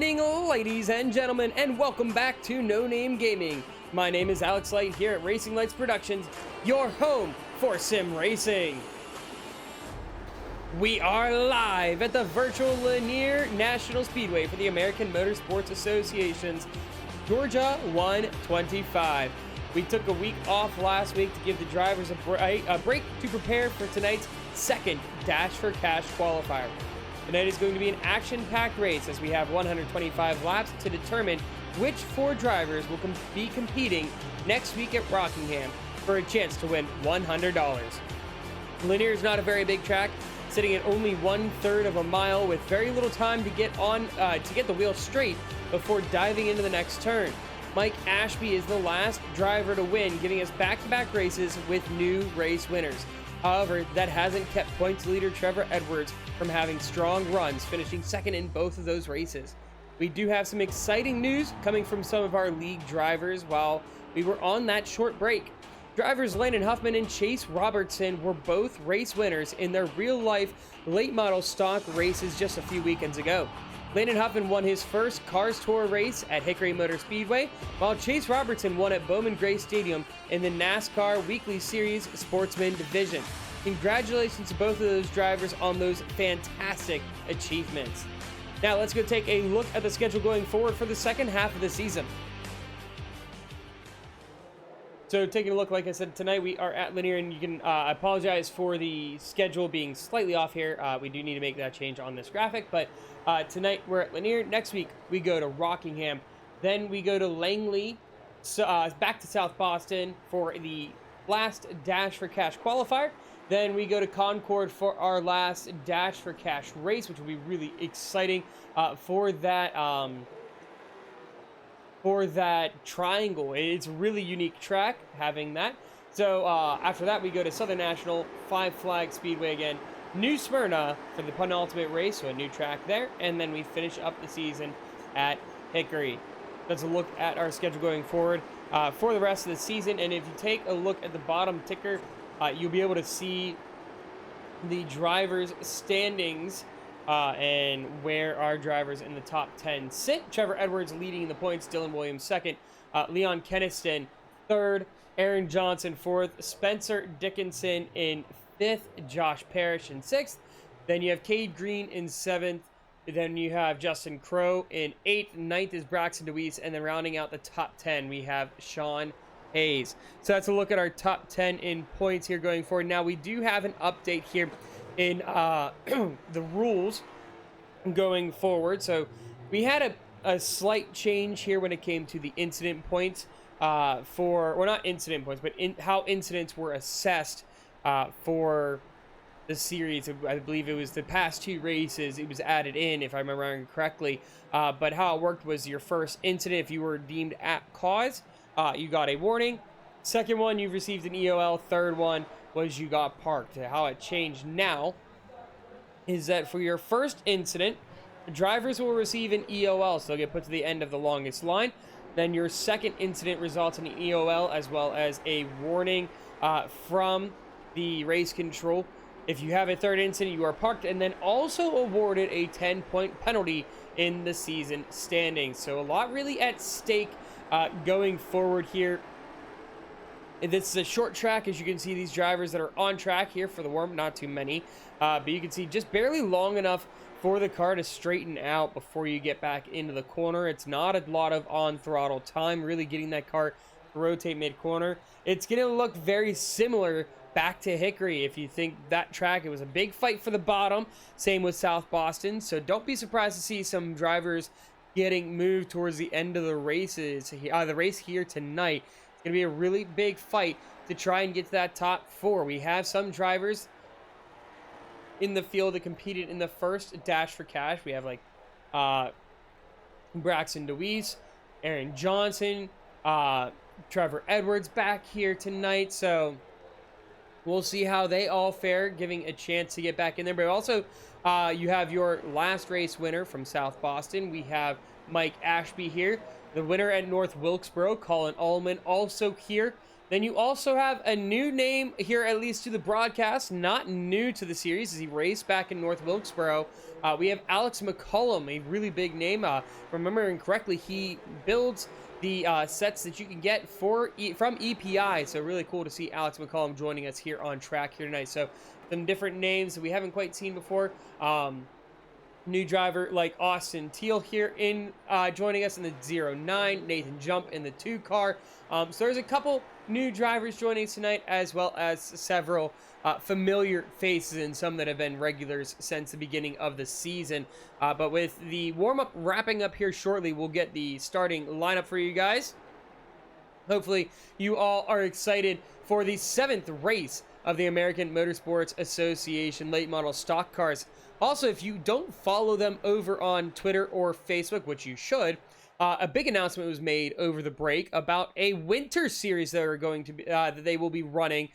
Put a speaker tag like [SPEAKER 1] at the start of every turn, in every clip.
[SPEAKER 1] evening, ladies and gentlemen, and welcome back to No Name Gaming. My name is Alex Light here at Racing Lights Productions, your home for sim racing. We are live at the virtual Lanier National Speedway for the American Motorsports Association's Georgia 125. We took a week off last week to give the drivers a break to prepare for tonight's second Dash for Cash qualifier. Tonight is going to be an action-packed race as we have 125 laps to determine which four drivers will be competing next week at Rockingham for a chance to win $100. Lanier is not a very big track, sitting at only 1/3 of a mile with very little time to get the wheel straight before diving into the next turn. Mike Ashby is the last driver to win, giving us back-to-back races with new race winners. However, that hasn't kept points leader Trevor Edwards from having strong runs, finishing second in both of those races. We do have some exciting news coming from some of our league drivers while we were on that short break. Drivers Landon Huffman and Chase Robertson were both race winners in their real-life late model stock races just a few weekends ago. Landon Huffman won his first Cars Tour race at Hickory Motor Speedway, while Chase Robertson won at Bowman Gray Stadium in the NASCAR Weekly Series Sportsman Division. Congratulations to both of those drivers on those fantastic achievements. Now let's go take a look at the schedule going forward for the second half of the season. So taking a look, like I said, tonight we are at Lanier, and you can apologize for the schedule being slightly off here. We do need to make that change on this graphic, but tonight we're at Lanier. Next week we go to Rockingham. Then we go to Langley, back to South Boston for the last Dash for Cash qualifier. Then we go to Concord for our last Dash for Cash race, which will be really exciting for that triangle. It's a really unique track having that. So after that, we go to Southern National, Five Flag Speedway again, New Smyrna for the penultimate race, so a new track there, and then we finish up the season at Hickory. That's a look at our schedule going forward for the rest of the season. And if you take a look at the bottom ticker, you'll be able to see the drivers' standings and where our drivers in the top 10 sit. Trevor Edwards leading the points, Dylan Williams second, Leon Keniston third, Aaron Johnson fourth, Spencer Dickinson in fifth, Josh Parrish in sixth. Then you have Cade Green in seventh. Then you have Justin Crow in eighth. Ninth is Braxton DeWeese. And then rounding out the top 10, we have Sean Hayes. So that's a look at our top 10 in points here going forward. Now we do have an update here in the rules going forward. So we had a slight change here when it came to the incident points not incident points, but how incidents were assessed for the series. I believe it was the past two races. It was added in, if I remember correctly. But how it worked was your first incident, if you were deemed at cause, you got a warning. Second one, you received an EOL. Third one was you got parked. How it changed now is that for your first incident, drivers will receive an EOL, so they'll get put to the end of the longest line. Then your second incident results in an EOL as well as a warning from the race control. If you have a third incident, you are parked and then also awarded a 10-point penalty in the season standings. So a lot really at stake going forward here. This is a short track, as you can see these drivers that are on track here for the warm, not too many, but you can see just barely long enough for the car to straighten out before you get back into the corner. It's not a lot of on throttle time, really getting that car to rotate mid-corner. It's going to look very similar back to Hickory. If you think that track, it was a big fight for the bottom, same with South Boston, so don't be surprised to see some drivers getting moved towards the end of the races, the race here tonight. It's going to be a really big fight to try and get to that top four. We have some drivers in the field that competed in the first Dash for Cash. We have like Braxton DeWeese, Aaron Johnson, Trevor Edwards back here tonight. So we'll see how they all fare, giving a chance to get back in there. But also, you have your last race winner from South Boston. We have Mike Ashby here. The winner at North Wilkesboro, Colin Allman, also here. Then you also have a new name here, at least to the broadcast, not new to the series, as he raced back in North Wilkesboro. We have Alex McCollum, a really big name. Remembering correctly, he builds the sets that you can get from EPI. So really cool to see Alex McCollum joining us here on track here tonight. So some different names that we haven't quite seen before. New driver like Austin Teal here in joining us in the 09, Nathan Jump in the 2 car. So there's a couple new drivers joining us tonight, as well as several familiar faces and some that have been regulars since the beginning of the season. But with the warm-up wrapping up here shortly, we'll get the starting lineup for you guys. Hopefully you all are excited for the 7th race of the American Motorsports Association late model stock cars. Also, if you don't follow them over on Twitter or Facebook, which you should, a big announcement was made over the break about a winter series that are going to be that they will be running,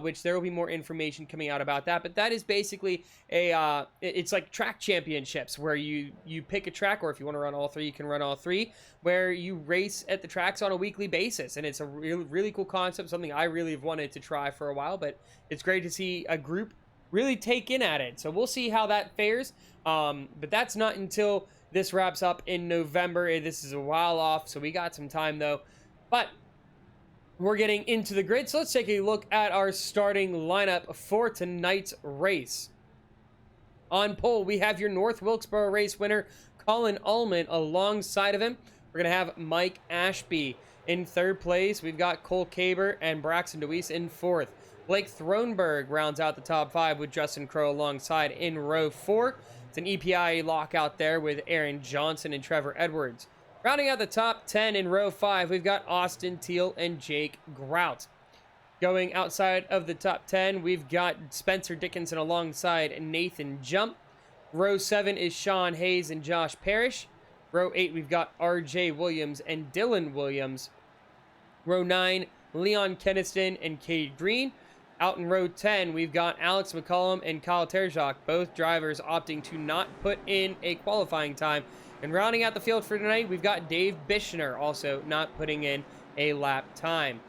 [SPEAKER 1] which there will be more information coming out about that. But that is basically it's like track championships where you pick a track, or if you want to run all three, you can run all three, where you race at the tracks on a weekly basis. And it's a really cool concept, something I really have wanted to try for a while, but it's great to see a group really take in at it. So we'll see how that fares. But that's not until this wraps up in November. This is a while off, so we got some time though. But we're getting into the grid, so let's take a look at our starting lineup for tonight's race. On pole, we have your North Wilkesboro race winner, Colin Ullman, alongside of him. We're going to have Mike Ashby. In 3rd place, we've got Cole Kaber and Braxton DeWeese in 4th. Blake Thronberg rounds out the top 5 with Justin Crow alongside in row 4. It's an EPI lockout there with Aaron Johnson and Trevor Edwards. Rounding out the top 10 in row 5, we've got Austin Teal and Jake Grout. Going outside of the top 10, we've got Spencer Dickinson alongside Nathan Jump. Row 7 is Sean Hayes and Josh Parrish. Row 8, we've got RJ Williams and Dylan Williams. Row 9, Leon Keniston and Cade Green. Out in row 10, we've got Alex McCollum and Kyle Terjak, both drivers opting to not put in a qualifying time. And rounding out the field for tonight, we've got Dave Bishner, also not putting in a lap time.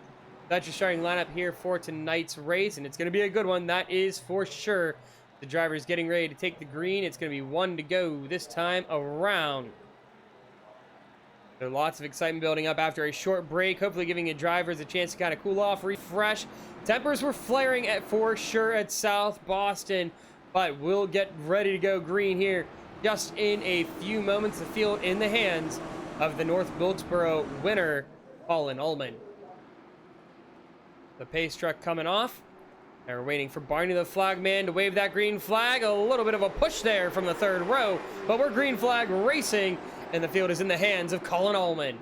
[SPEAKER 1] That's your starting lineup here for tonight's race, and it's going to be a good one, that is for sure. The driver's getting ready to take the green. It's going to be 1 to go this time around. So lots of excitement building up after a short break, hopefully giving the drivers a chance to kind of cool off, refresh. Tempers were flaring for sure at South Boston, but we'll get ready to go green here just in a few moments. The field in the hands of the North Wilkesboro winner, Colin Ullman. The pace truck coming off. And we're waiting for Barney the flagman to wave that green flag. A little bit of a push there from the 3rd row, but we're green flag racing, and the field is in the hands of Colin Ullman.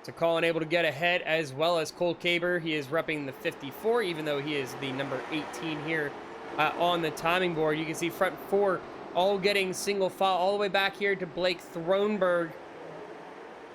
[SPEAKER 1] So Colin able to get ahead, as well as Cole Kaber. He is repping the 54, even though he is the number 18 here on the timing board. You can see front 4 all getting single file all the way back here to Blake Thronberg.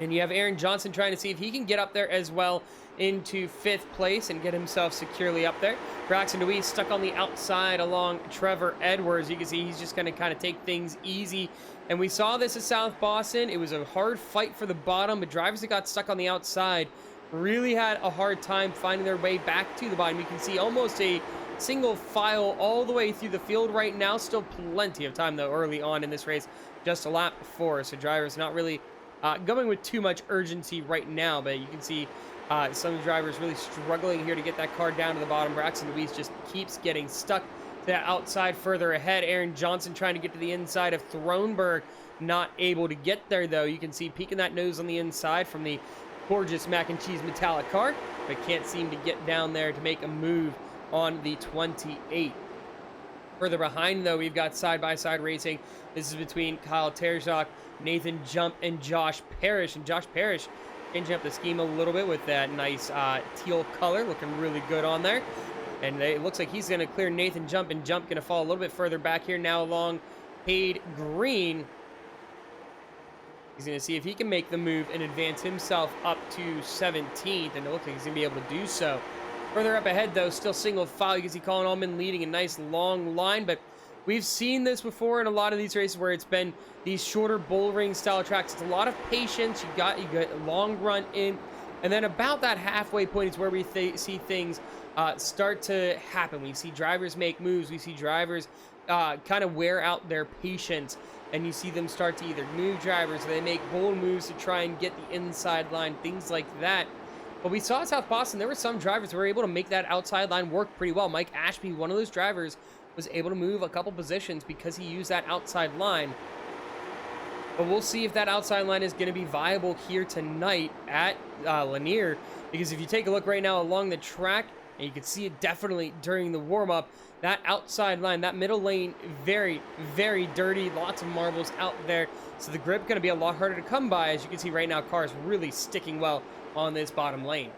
[SPEAKER 1] And you have Aaron Johnson trying to see if he can get up there as well into 5th place and get himself securely up there. Braxton DeWeese stuck on the outside along Trevor Edwards. You can see he's just going to kind of take things easy. And we saw this at South Boston. It was a hard fight for the bottom, but drivers that got stuck on the outside really had a hard time finding their way back to the bottom. You can see almost a single file all the way through the field right now. Still plenty of time, though, early on in this race. Just a lap before, so drivers not really going with too much urgency right now, but you can see some drivers really struggling here to get that car down to the bottom. Braxton DeWeese just keeps getting stuck to the outside further ahead. Aaron Johnson trying to get to the inside of Thronberg, not able to get there, though. You can see peeking that nose on the inside from the gorgeous mac and cheese metallic car, but can't seem to get down there to make a move on the 28. Further behind, though, we've got side-by-side racing. This is between Kyle Terjak, Nathan Jump, and Josh Parrish. And Josh Parrish changing up the scheme a little bit with that nice teal color, looking really good on there. And it looks like he's going to clear Nathan Jump, and Jump going to fall a little bit further back here now along Cade Green. He's going to see if he can make the move and advance himself up to 17th, and it looks like he's going to be able to do so. Further up ahead, though, still single file. You can see Colin Ullman leading a nice long line, but We've seen this before in a lot of these races where it's been these shorter bull ring style tracks. It's a lot of patience. You get a long run in, and then about that halfway point is where we see things start to happen. We see drivers make moves. We see drivers kind of wear out their patience, and you see them start to either move drivers or they make bold moves to try and get the inside line, things like that. But we saw at South Boston, there were some drivers who were able to make that outside line work pretty well. Mike Ashby, one of those drivers, was able to move a couple positions because he used that outside line. But we'll see if that outside line is going to be viable here tonight at Lanier, because if you take a look right now along the track, and you can see it definitely during the warm-up, that outside line, that middle lane, very, very dirty. Lots of marbles out there. So the grip going to be a lot harder to come by. As you can see right now, cars really sticking well on this bottom lane.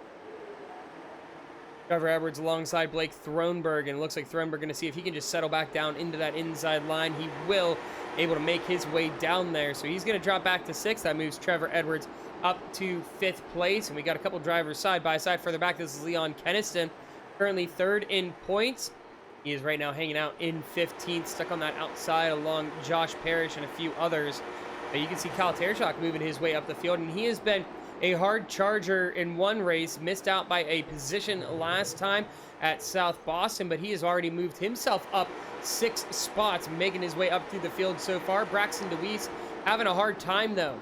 [SPEAKER 1] Trevor Edwards alongside Blake Thronberg, and it looks like Thronberg going to see if he can just settle back down into that inside line. He will, able to make his way down there. So he's going to drop back to 6th. That moves Trevor Edwards up to 5th place. And we got a couple drivers side by side further back. This is Leon Keniston, currently 3rd in points. He is right now hanging out in 15th, stuck on that outside along Josh Parrish and a few others. But you can see Kyle Tershock moving his way up the field, and he has been a hard charger in one race, missed out by a position last time at South Boston, but he has already moved himself up 6 spots, making his way up through the field so far. Braxton DeWeese having a hard time, though.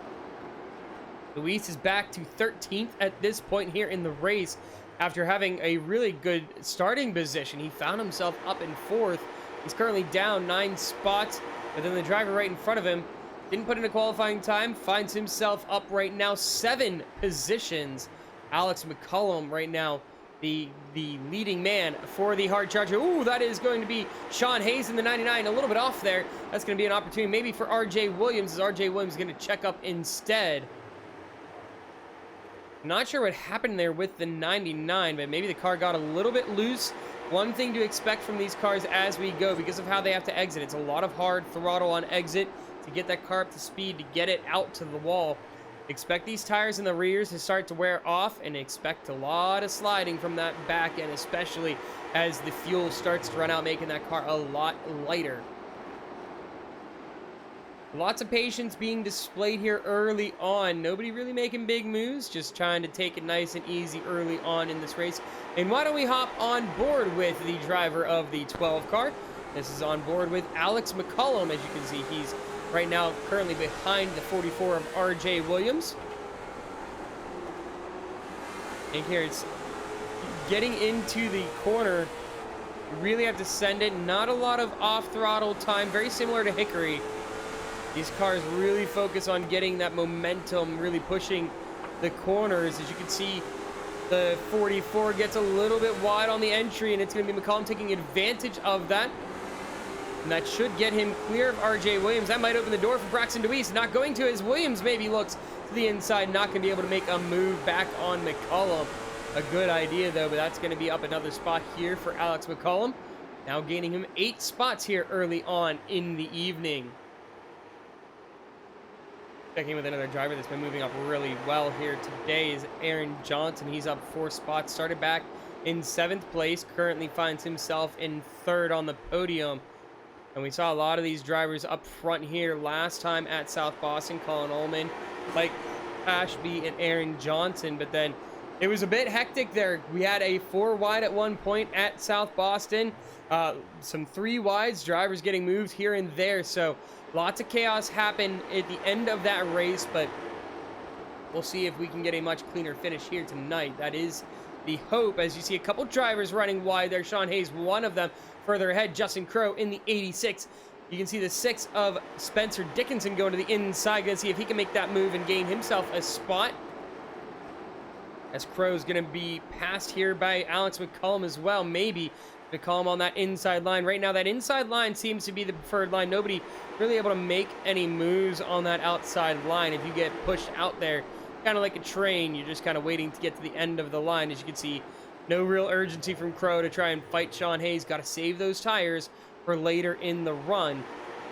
[SPEAKER 1] DeWeese is back to 13th at this point here in the race. After having a really good starting position, he found himself up in 4th. He's currently down 9 spots, but then the driver right in front of him didn't put in a qualifying time, finds himself up right now 7 positions. Alex McCullum right now, the leading man for the hard charger. Ooh, that is going to be Sean Hayes in the 99, a little bit off there. That's going to be an opportunity maybe for RJ Williams, as RJ Williams is going to check up instead. Not sure what happened there with the 99, but maybe the car got a little bit loose. One thing to expect from these cars as we go, because of how they have to exit, it's a lot of hard throttle on exit to get that car up to speed, to get it out to the wall. Expect these tires in the rears to start to wear off, and expect a lot of sliding from that back end, especially as the fuel starts to run out, making that car a lot lighter. Lots of patience being displayed here early on. Nobody really making big moves, just trying to take it nice and easy early on in this race. And why don't we hop on board with the driver of the 12 car? This is on board with Alex McCullum. As you can see, he's right now currently behind the 44 of RJ Williams. And here it's getting into the corner. You really have to send it. Not a lot of off-throttle time. Very similar to Hickory. These cars really focus on getting that momentum, really pushing the corners. As you can see, the 44 gets a little bit wide on the entry, and it's going to be McCollum taking advantage of that. And that should get him clear of RJ Williams. That might open the door for Braxton DeWeese. Not going to, as Williams maybe looks to the inside, not going to be able to make a move back on McCollum. A good idea, though, but that's going to be up another spot here for Alex McCollum. Now gaining him 8 spots here early on in the evening. Checking with another driver that's been moving up really well here today is Aaron Johnson. He's up 4 spots, started back in 7th place, currently finds himself in 3rd on the podium. And we saw a lot of these drivers up front here last time at South Boston, Colin Ullman, Mike Ashby, and Aaron Johnson. But then it was a bit hectic there. We had a 4 wide at one point at South Boston. Some 3 wides, drivers getting moved here and there. So lots of chaos happened at the end of that race, but we'll see if we can get a much cleaner finish here tonight. That is the hope, as you see a couple drivers running wide there. Sean Hayes, one of them. Further ahead, Justin Crow in the 86. You can see the 6 of Spencer Dickinson going to the inside. Gonna see if he can make that move and gain himself a spot. As Crow's gonna be passed here by Alex McCollum as well. Maybe McCollum on that inside line. Right now, that inside line seems to be the preferred line. Nobody really able to make any moves on that outside line. If you get pushed out there, kind of like a train, you're just kind of waiting to get to the end of the line. As you can see, no real urgency from Crow to try and fight Sean Hayes. Got to save those tires for later in the run.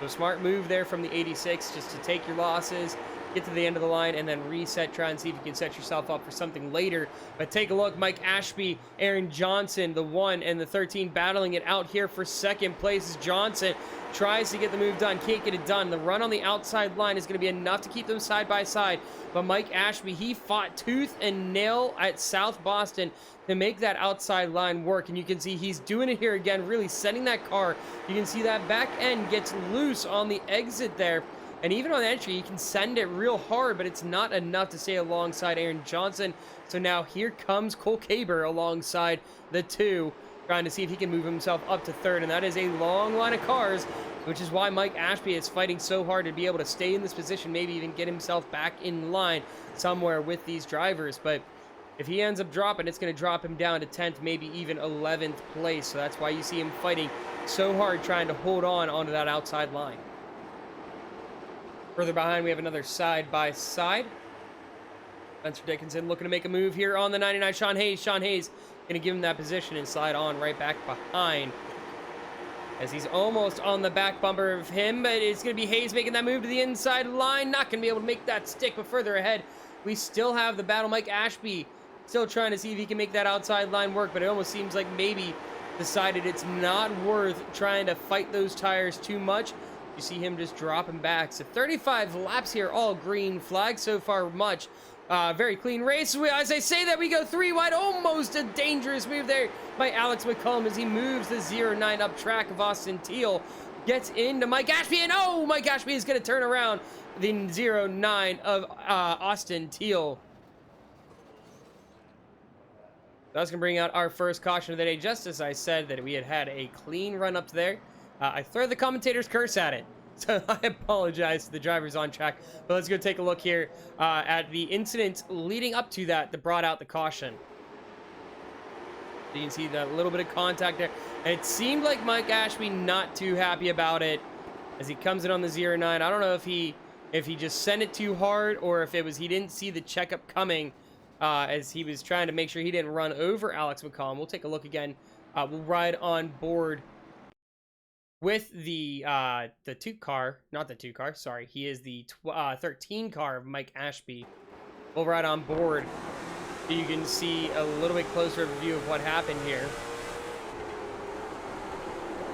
[SPEAKER 1] So smart move there from the 86, just to take your losses, get to the end of the line, and then reset, try and see if you can set yourself up for something later. But take a look, Mike Ashby, Aaron Johnson, the 1 and the 13 battling it out here for second place as Johnson tries to get the move done, can't get it done. The run on the outside line is going to be enough to keep them side by side. But Mike Ashby, he fought tooth and nail at South Boston to make that outside line work. And you can see he's doing it here again, really setting that car. You can see that back end gets loose on the exit there. And even on entry, you can send it real hard, but it's not enough to stay alongside Aaron Johnson. So now here comes Cole Caber alongside the 2, trying to see if he can move himself up to 3rd. And that is a long line of cars, which is why Mike Ashby is fighting so hard to be able to stay in this position, maybe even get himself back in line somewhere with these drivers. But if he ends up dropping, it's going to drop him down to 10th, maybe even 11th place. So that's why you see him fighting so hard, trying to hold on onto that outside line. Further behind, we have another side-by-side. Spencer Dickinson looking to make a move here on the 99. Sean Hayes going to give him that position and slide on right back behind, as he's almost on the back bumper of him, but it's going to be Hayes making that move to the inside line. Not going to be able to make that stick, but further ahead, we still have the battle. Mike Ashby still trying to see if he can make that outside line work, but it almost seems like maybe decided it's not worth trying to fight those tires too much. You see him just dropping back. So 35 laps here, all green flag so far. Much very clean race. As I say that, we go 3 wide. Almost a dangerous move there by Alex McCollum as he moves the 0-9 up track of Austin Teal. Gets into Mike Ashby, and oh, Mike Ashby is going to turn around the 0-9 of Austin Teal. That's going to bring out our first caution of the day. Just as I said that we had a clean run up to there, I throw the commentator's curse at it. So I apologize to the drivers on track. But let's go take a look here at the incident leading up to that brought out the caution. You can see that little bit of contact there. And it seemed like Mike Ashby not too happy about it as he comes in on the 0-9. I don't know if he just sent it too hard or if it was he didn't see the checkup coming as he was trying to make sure he didn't run over Alex McCollum. We'll take a look again. We'll ride on board with the 2 car, not the 2 car, sorry. He is the 13 car of Mike Ashby. We'll ride on board so you can see a little bit closer view of what happened here.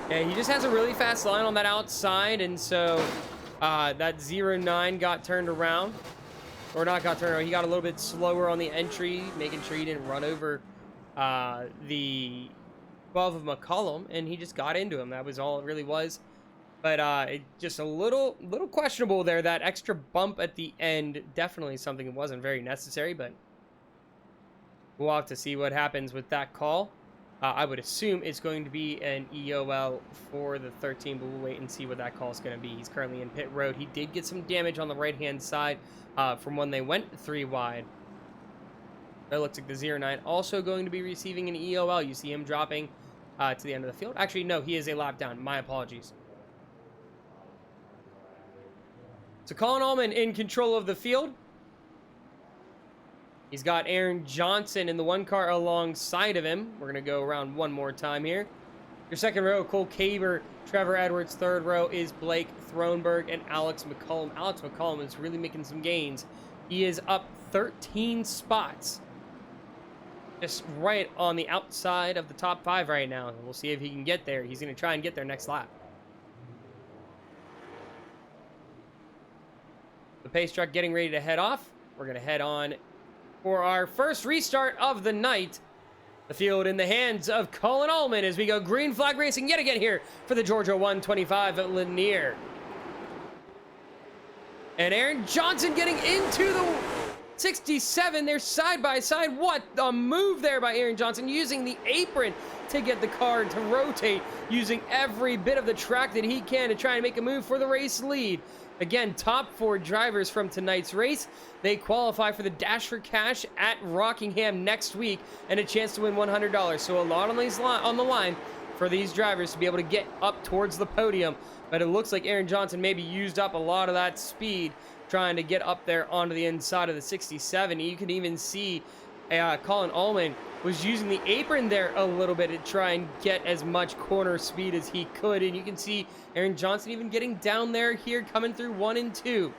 [SPEAKER 1] Yeah, he just has a really fast line on that outside, and so that 0-9 got turned around. Or not got turned around, he got a little bit slower on the entry, making sure he didn't run over the 12 of McCollum, and he just got into him. That was all it really was. But it just a little questionable there. That extra bump at the end, definitely something that wasn't very necessary, but we'll have to see what happens with that call. I would assume it's going to be an EOL for the 13, but we'll wait and see what that call is going to be. He's currently in pit road. He did get some damage on the right-hand side from when they went 3 wide. It looks like the 0-9 also going to be receiving an EOL. You see him dropping to the end of the field. Actually, no, he is a lap down. My apologies. So Colin Allman in control of the field. He's got Aaron Johnson in the 1 car alongside of him. We're going to go around one more time here. Your second row, Cole Caber, Trevor Edwards. Third row is Blake Thronberg and Alex McCollum. Alex McCollum is really making some gains. He is up 13 spots. Just right on the outside of the top 5 right now. We'll see if he can get there. He's going to try and get there next lap. The pace truck getting ready to head off. We're going to head on for our first restart of the night. The field in the hands of Colin Allman as we go green flag racing yet again here for the Georgia 125 at Lanier. And Aaron Johnson getting into the 67. They're side by side. What a move there by Aaron Johnson, using the apron to get the car to rotate, using every bit of the track that he can to try and make a move for the race lead. Again, top 4 drivers from tonight's race. They qualify for the Dash for Cash at Rockingham next week and a chance to win $100. So a lot on the line for these drivers to be able to get up towards the podium. But it looks like Aaron Johnson maybe used up a lot of that speed trying to get up there onto the inside of the 67. You can even see Colin Allman was using the apron there a little bit to try and get as much corner speed as he could. And you can see Aaron Johnson even getting down there here, coming through 1 and 2.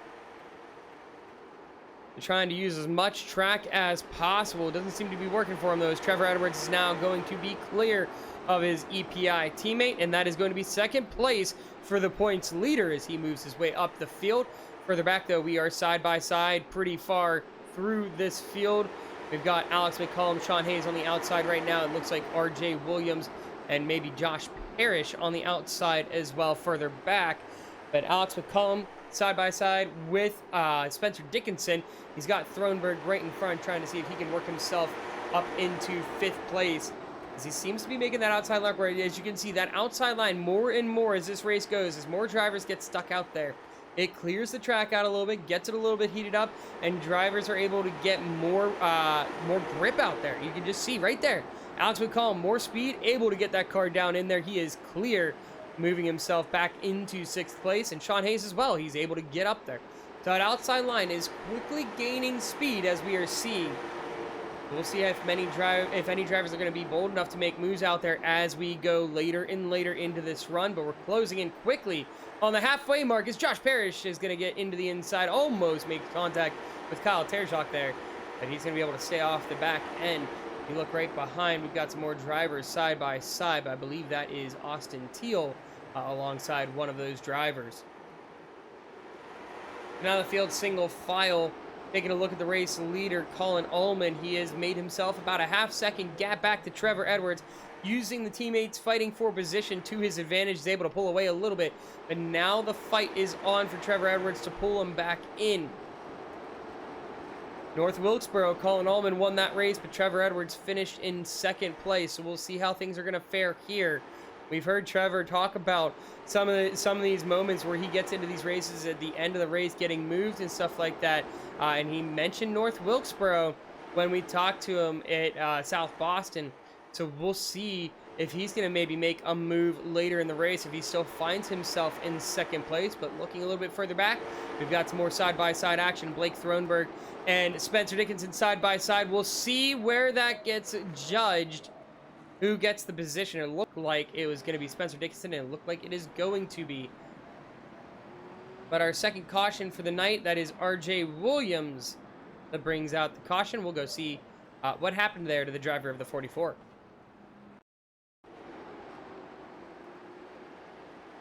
[SPEAKER 1] trying to use as much track as possible. It doesn't seem to be working for him, though, as Trevor Edwards is now going to be clear of his EPI teammate, and that is going to be second place for the points leader as he moves his way up the field. Further back, though, we are side by side pretty far through this field. We've got Alex McCollum, Sean Hayes on the outside right now. It looks like RJ Williams and maybe Josh Parrish on the outside as well further back. But Alex McCollum side by side with Spencer Dickinson. He's got Thronberg right in front, trying to see if he can work himself up into 5th place, as he seems to be making that outside line where, as you can see, that outside line more and more as this race goes, as more drivers get stuck out there. It clears the track out a little bit, gets it a little bit heated up, and drivers are able to get more grip out there. You can just see right there, Alex McCollum, more speed, able to get that car down in there. He is clear, moving himself back into 6th place, and Sean Hayes as well. He's able to get up there. So that outside line is quickly gaining speed, as we are seeing. We'll see if any drivers are going to be bold enough to make moves out there as we go later and later into this run, but we're closing in quickly on the halfway mark as Josh Parrish is going to get into the inside, almost makes contact with Kyle Terjok there, but he's going to be able to stay off the back end. If you look right behind, we've got some more drivers side by side, but I believe that is Austin Teal alongside one of those drivers. Now the field single file. Taking a look at the race leader, Colin Ullman. He has made himself about a half-second gap back to Trevor Edwards, using the teammates fighting for position to his advantage. He's able to pull away a little bit, but now the fight is on for Trevor Edwards to pull him back in. North Wilkesboro, Colin Ullman won that race, but Trevor Edwards finished in 2nd place, so we'll see how things are going to fare here. We've heard Trevor talk about some of these moments where he gets into these races at the end of the race, getting moved and stuff like that. And he mentioned North Wilkesboro when we talked to him at South Boston. So we'll see if he's going to maybe make a move later in the race, if he still finds himself in 2nd place. But looking a little bit further back, we've got some more side-by-side action. Blake Thronberg and Spencer Dickinson side-by-side. We'll see where that gets judged. Who gets the position? It looked like it was going to be Spencer Dickinson, and it looked like it is going to be. But our second caution for the night, that is RJ Williams, that brings out the caution. We'll go see what happened there to the driver of the 44.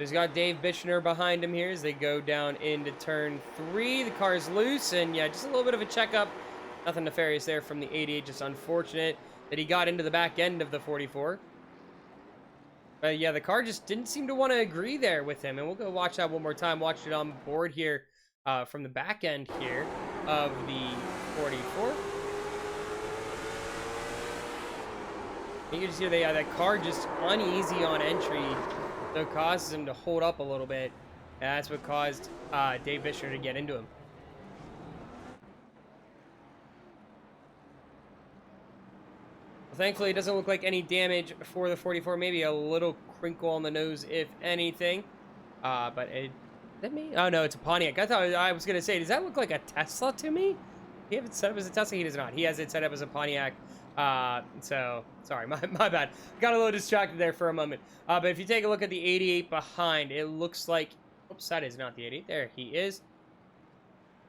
[SPEAKER 1] He's got Dave Bichner behind him here as they go down into turn 3. The car's loose, and yeah, just a little bit of a checkup. Nothing nefarious there from the 88, just unfortunate that he got into the back end of the 44. But yeah, the car just didn't seem to want to agree there with him. And we'll go watch that one more time. Watch it on board here from the back end here of the 44. You can just hear that car just uneasy on entry. So it causes him to hold up a little bit. And that's what caused Dave Bichner to get into him. Thankfully, it doesn't look like any damage for the 44. Maybe a little crinkle on the nose, if anything. But is that me? Oh, no, it's a Pontiac. I was going to say, does that look like a Tesla to me? He have it set up as a Tesla? He does not. He has it set up as a Pontiac. So, sorry, my bad. Got a little distracted there for a moment. But if you take a look at the 88 behind, it looks like... Oops, that is not the 88. There he is.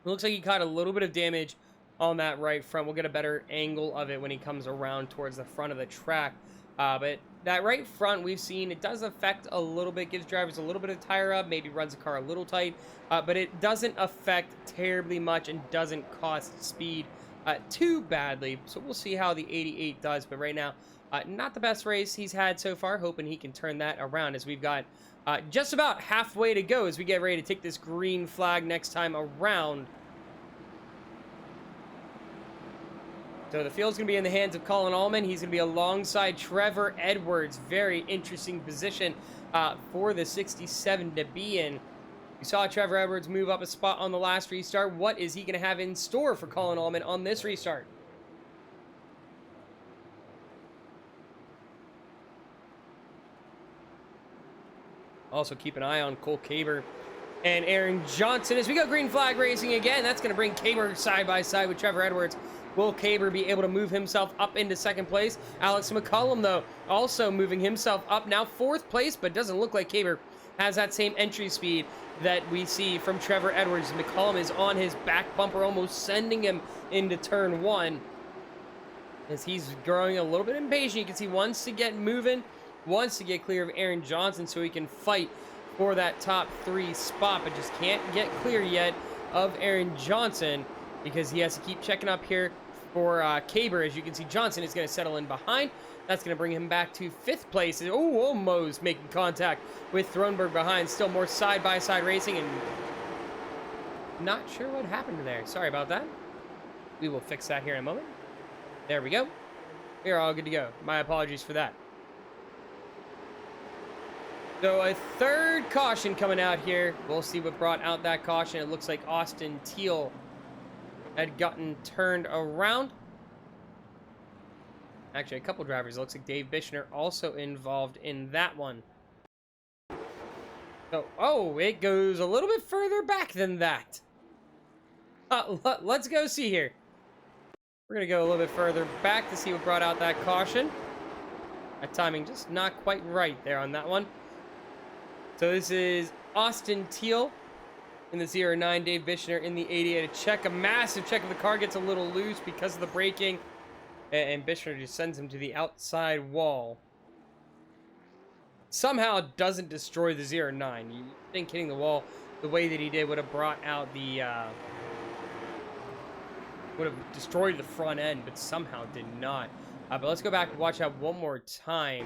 [SPEAKER 1] It looks like he caught a little bit of damage on that right front. We'll get a better angle of it when he comes around towards the front of the track. But that right front, we've seen, it does affect a little bit, gives drivers a little bit of tire up, maybe runs the car a little tight, but it doesn't affect terribly much and doesn't cost speed too badly. So we'll see how the 88 does, but right now, not the best race he's had so far, hoping he can turn that around as we've got just about halfway to go as we get ready to take this green flag next time around. So the field's going to be in the hands of Colin Ullman. He's going to be alongside Trevor Edwards. Very interesting position for the 67 to be in. We saw Trevor Edwards move up a spot on the last restart. What is he going to have in store for Colin Ullman on this restart? Also keep an eye on Cole Caber and Aaron Johnson as we go green flag racing again. That's going to bring Caber side by side with Trevor Edwards. Will Caber be able to move himself up into 2nd place? Alex McCollum, though, also moving himself up now 4th place, but doesn't look like Caber has that same entry speed that we see from Trevor Edwards. McCollum is on his back bumper, almost sending him into turn 1. As he's growing a little bit impatient. You can see he wants to get moving, wants to get clear of Aaron Johnson so he can fight for that top 3 spot, but just can't get clear yet of Aaron Johnson because he has to keep checking up here for Caber. As you can see, Johnson is going to settle in behind. That's going to bring him back to 5th place. Oh, almost making contact with Thronberg behind. Still more side-by-side racing, and not sure what happened there. Sorry about that. We will fix that here in a moment. There we go. We're all good to go. My apologies for that. So a 3rd caution coming out here. We'll see what brought out that caution. It looks like Austin Teal had gotten turned around. Actually, a couple drivers. It looks like Dave Bichner also involved in that one. So, oh, it goes a little bit further back than that. Let's go see here. We're going to go a little bit further back to see what brought out that caution. That timing just not quite right there on that one. So this is Austin Teal in the 09, Dave Bichner in the 88. A massive check of the car, gets a little loose because of the braking. And Bichner just sends him to the outside wall. Somehow doesn't destroy the 09. You think hitting the wall the way that he did would have brought out the... would have destroyed the front end, but somehow did not. But let's go back and watch that one more time.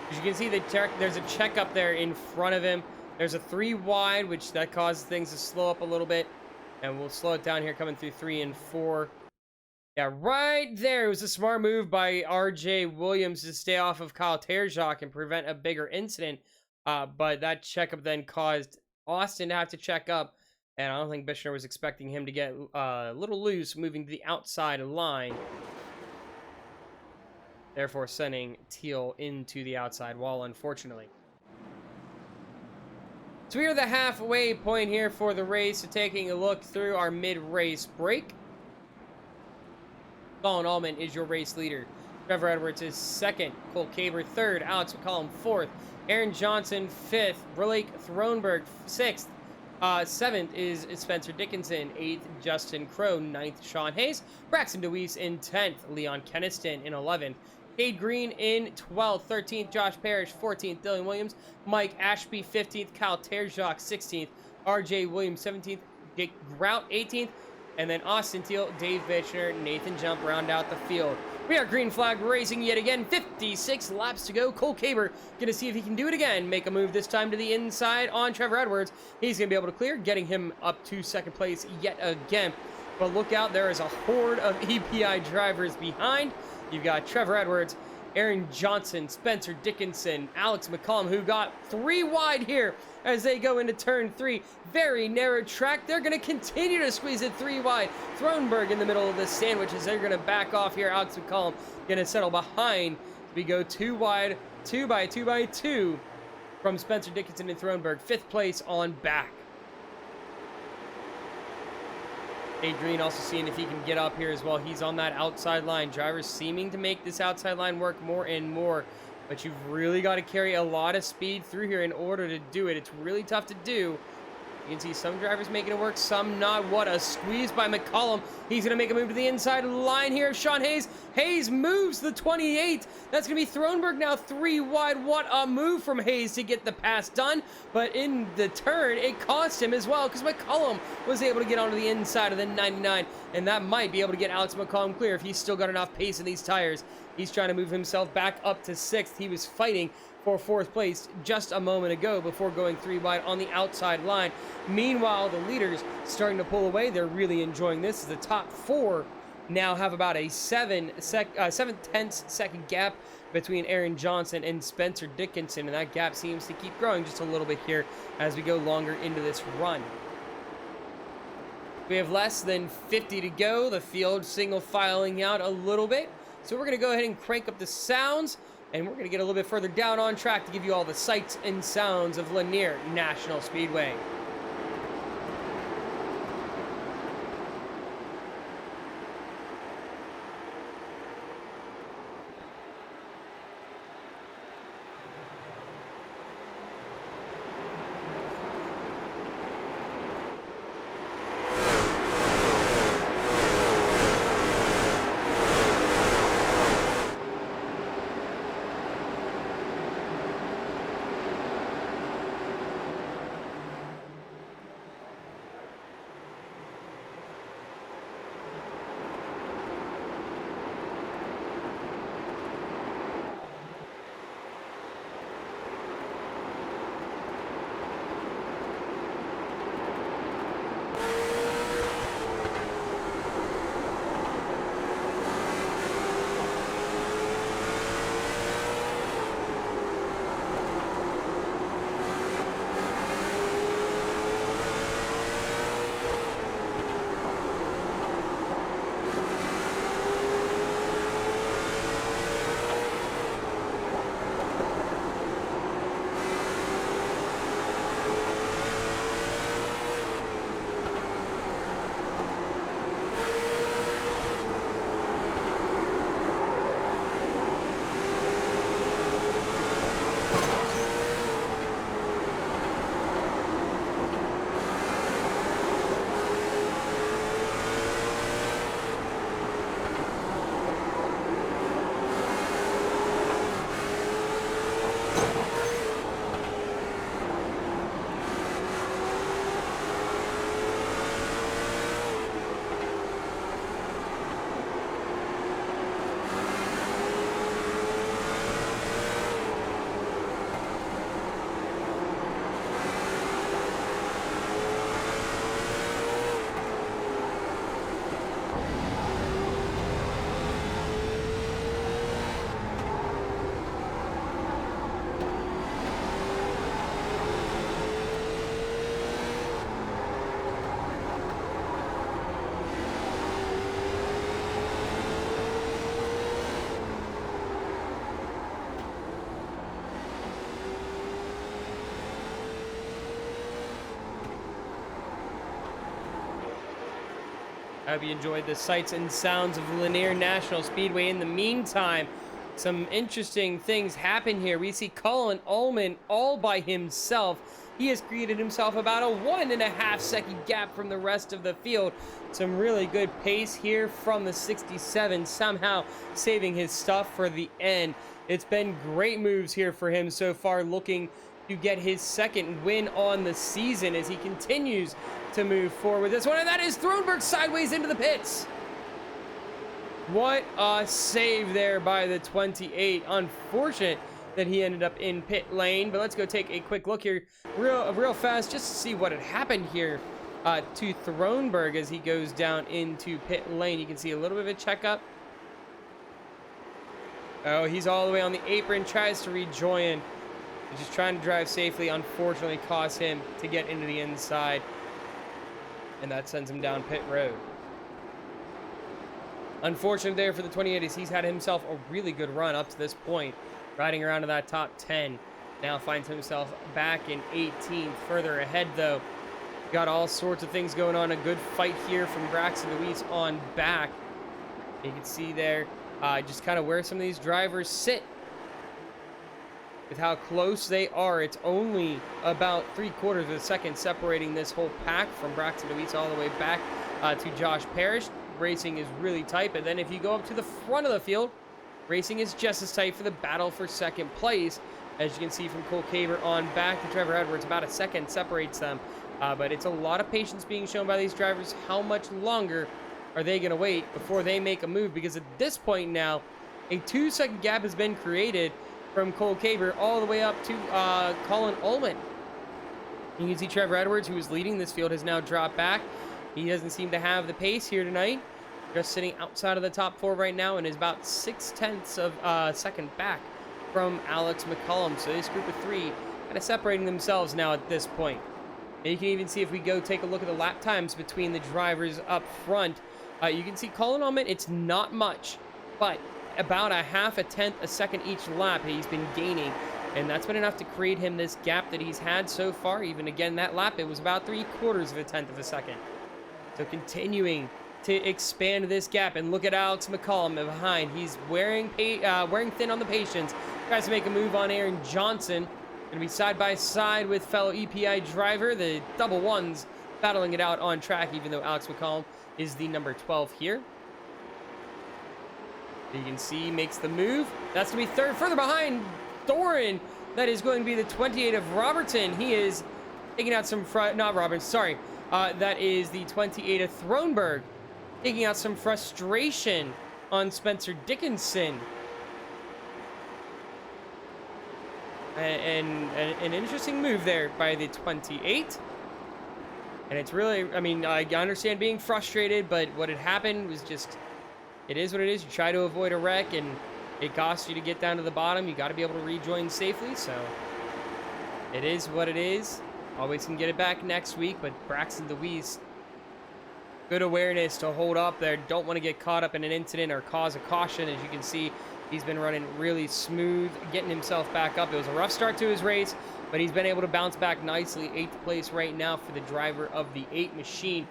[SPEAKER 1] As you can see, there's a check up there in front of him. There's a 3 wide, which that causes things to slow up a little bit. And we'll slow it down here coming through 3 and 4. Yeah, right there. It was a smart move by RJ Williams to stay off of Kyle Terjak and prevent a bigger incident. But that checkup then caused Austin to have to check up. And I don't think Bichner was expecting him to get a little loose, moving to the outside line. Therefore, sending Teal into the outside wall, unfortunately. So we are the halfway point here for the race. So taking a look through our mid-race break. Colin Allman is your race leader. Trevor Edwards is 2nd. Cole Caber 3rd. Alex McCollum 4th. Aaron Johnson 5th. Blake Thronberg 6th. 7th is Spencer Dickinson. 8th, Justin Crow. 9th, Sean Hayes. Braxton DeWeese in 10th. Leon Keniston in 11th. Cade Green in 12th. 13th, Josh Parrish. 14th, Dylan Williams. Mike Ashby 15th. Kyle Terjak 16th. RJ Williams 17th. Dick Grout 18th. And then Austin Teal, Dave Bichner, Nathan Jump round out the field. We are green flag racing yet again. 56 laps to go. Cole Caber going to see if he can do it again. Make a move this time to the inside on Trevor Edwards. He's going to be able to clear, getting him up to 2nd place yet again. But look out, there is a horde of EPI drivers behind. You've got Trevor Edwards, Aaron Johnson, Spencer Dickinson, Alex McCollum, who got 3 wide here as they go into turn 3. Very narrow track. They're going to continue to squeeze it 3 wide. Thronberg in the middle of the sandwich as they're going to back off here. Alex McCollum going to settle behind. We go 2 wide, 2 by 2 by 2 from Spencer Dickinson and Thronberg. 5th place on back. Cade Green also seeing if he can get up here as well. He's on that outside line. Drivers seeming to make this outside line work more and more. But you've really got to carry a lot of speed through here in order to do it. It's really tough to do. You can see some drivers making it work, some not. What a squeeze by McCollum. He's going to make a move to the inside line here. Sean Hayes. Hayes moves the 28. That's going to be Thronberg now 3 wide. What a move from Hayes to get the pass done. But in the turn, it cost him as well because McCollum was able to get onto the inside of the 99. And that might be able to get Alex McCollum clear if he's still got enough pace in these tires. He's trying to move himself back up to 6th. He was fighting for 4th place just a moment ago before going 3 wide on the outside line. Meanwhile, the leaders starting to pull away. They're really enjoying this. The top 4 now have about a 7/10 second gap between Aaron Johnson and Spencer Dickinson, and that gap seems to keep growing just a little bit here as we go longer into this run. We have less than 50 to go. The field single filing out a little bit. So we're going to go ahead and crank up the sounds, and we're going to get a little bit further down on track to give you all the sights and sounds of Lanier National Speedway. I hope you enjoyed the sights and sounds of Lanier National Speedway. In the meantime, some interesting things happen here. We see Colin Ullman all by himself. He has created himself about a 1.5 second gap from the rest of the field. Some really good pace here from the 67, somehow saving his stuff for the end. It's been great moves here for him so far, looking to get his second win on the season as he continues to move forward. This one, and that is Thronberg sideways into the pits. What a save there by the 28. Unfortunate that he ended up in pit lane, but let's go take a quick look here real fast just to see what had happened here to Thronberg as he goes down into pit lane. You can see a little bit of a checkup. Oh, he's all the way on the apron, tries to rejoin. He's just trying to drive safely. Unfortunately, cost him to get into the inside, and that sends him down pit road. Unfortunate there for the 28 as he's had himself a really good run up to this point, riding around to that top 10. Now finds himself back in 18th. Further ahead, though, got all sorts of things going on. A good fight here from Braxton Luis on back. You can see there just kind of where some of these drivers sit with how close they are. It's only about 3/4 of a second separating this whole pack from Braxton Luis all the way back to Josh Parrish. Racing is really tight, but then if you go up to the front of the field, racing is just as tight for the battle for second place. As you can see from Cole Caber on back to Trevor Edwards, about a second separates them. But it's a lot of patience being shown by these drivers. How much longer are they going to wait before they make a move? Because at this point now, a 2-second gap has been created from Cole Caber all the way up to Colin Ullman. You can see Trevor Edwards, who was leading this field, has now dropped back. He doesn't seem to have the pace here tonight. Just sitting outside of the top 4 right now and is about 0.6 of a second back from Alex McCullum. So this group of 3 kind of separating themselves now at this point. And you can even see if we go take a look at the lap times between the drivers up front. You can see Colin Ullman, it's not much, but about a 0.5 a second each lap he's been gaining. And that's been enough to create him this gap that he's had so far. Even again, that lap, it was about 0.75 of a second. So continuing to expand this gap, and look at Alex McCullum behind. He's wearing thin on the patience. Tries to make a move on Aaron Johnson. Going to be side by side with fellow EPI driver, the double ones, battling it out on track, even though Alex McCullum is the number 12 here. You can see he makes the move. That's going to be third. Further behind, Thorin. That is going to be the 28 of Robertson. He is taking out some not Robertson, sorry. That is the 28 of Thronberg, taking out some frustration on Spencer Dickinson. And an interesting move there by the 28. And it's really, I mean, I understand being frustrated, but what had happened was just, it is what it is. You try to avoid a wreck, and it costs you to get down to the bottom. You got to be able to rejoin safely, so it is what it is. Always can get it back next week, but Braxton Luis, good awareness to hold up there. Don't want to get caught up in an incident or cause a caution. As you can see, he's been running really smooth, getting himself back up. It was a rough start to his race, but he's been able to bounce back nicely. 8th place right now for the driver of the 8 machine.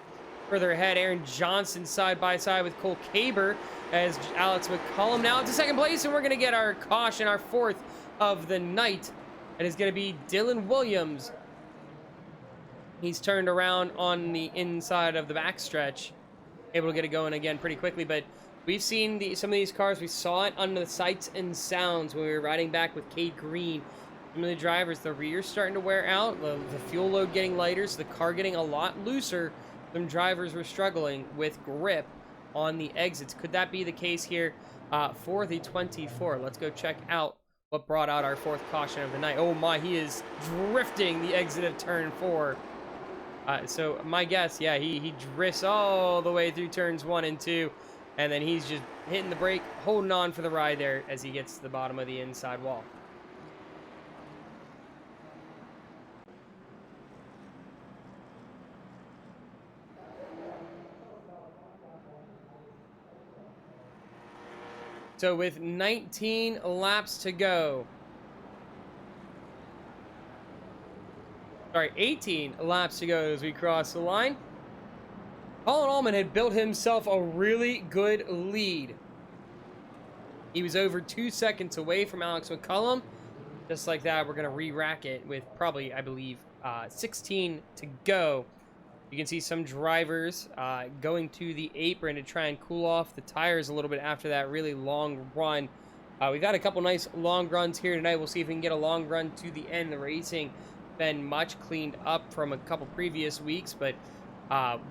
[SPEAKER 1] Further ahead, Aaron Johnson side by side with Cole Caber as Alex McCullum now into 2nd place, and we're going to get our caution, our 4th of the night. It is going to be Dylan Williams. He's turned around on the inside of the backstretch, able to get it going again pretty quickly. But we've seen some of these cars. We saw it under the sights and sounds when we were riding back with Cade Green. Some of the drivers, the rear's starting to wear out, the fuel load getting lighter, so the car getting a lot looser. Some drivers were struggling with grip on the exits. Could that be the case here for the 24? Let's go check out what brought out our 4th caution of the night. Oh my, he is drifting the exit of turn 4. So my guess, yeah, he drifts all the way through turns 1 and 2, and then he's just hitting the brake, holding on for the ride there as he gets to the bottom of the inside wall. So with 19 laps to go, sorry, 18 laps to go as we cross the line. Colin Allman had built himself a really good lead. He was over 2 seconds away from Alex McCullum. Just like that, we're going to re-rack it with probably, I believe, 16 to go. You can see some drivers going to the apron to try and cool off the tires a little bit after that really long run. We've got a couple nice long runs here tonight. We'll see if we can get a long run to the end. The racing been much cleaned up from a couple previous weeks, but